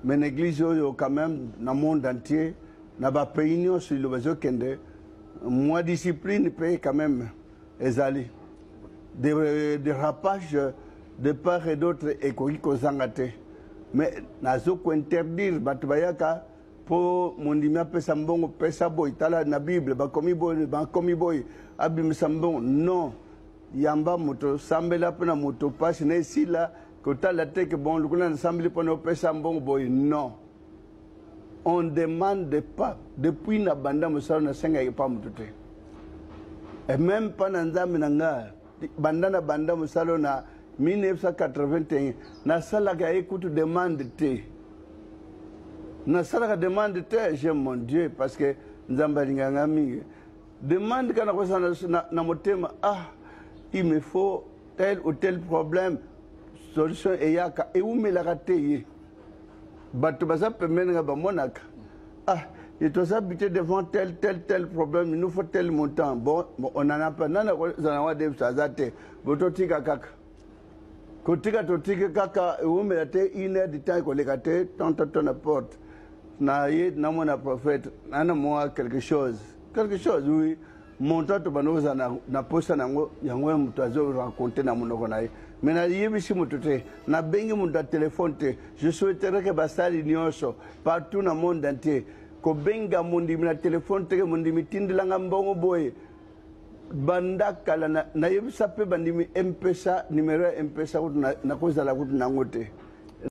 mais l'église quand même dans le monde entier n'a pas pays sur le besoin kende moins discipline paye quand même ezali des rapages de part et d'autre et qu'on s'engage mais nazo ko interdire batubayaka pour mon dimia pesa mbongo pesa boy tala na bible ba komi boy abim sambongo non yamba moto sambela pena moto passe na sila ko tala teke bon lukuna sambeli pona pesa mbongo boy non on demande pas depuis na banda musalo na senga pas mutute et même pas na nzambe na nga banda musalo na 1981 na sala ka écoute demande te na sala ka demande te j'aime mon Dieu parce que nzamba linganga mingi demande kana ko na motema il me faut tel ou tel problème solution et yaka et où me la raté bato baza pemene nga ba monaka et toi habité devant tel problème il nous faut tel montant bon on en a pas nana zana de sazate bototika kaka kotika totika kaka umelate une heure de temps ko lekate ton apporte na ye na mon prophète nana moi quelque chose oui montant to banoza na posta nango yango mutazo raconter na monoko naye mais na yebisi mutote na bengi munda téléphone te je souhaiterais que basali nyonso partout na monde entier ko benga mundi na téléphone te mundi mitindilanga mbongo boye banda kala na yebisa pe bandimi mpesa numéro mpesa na kozala kutu nangote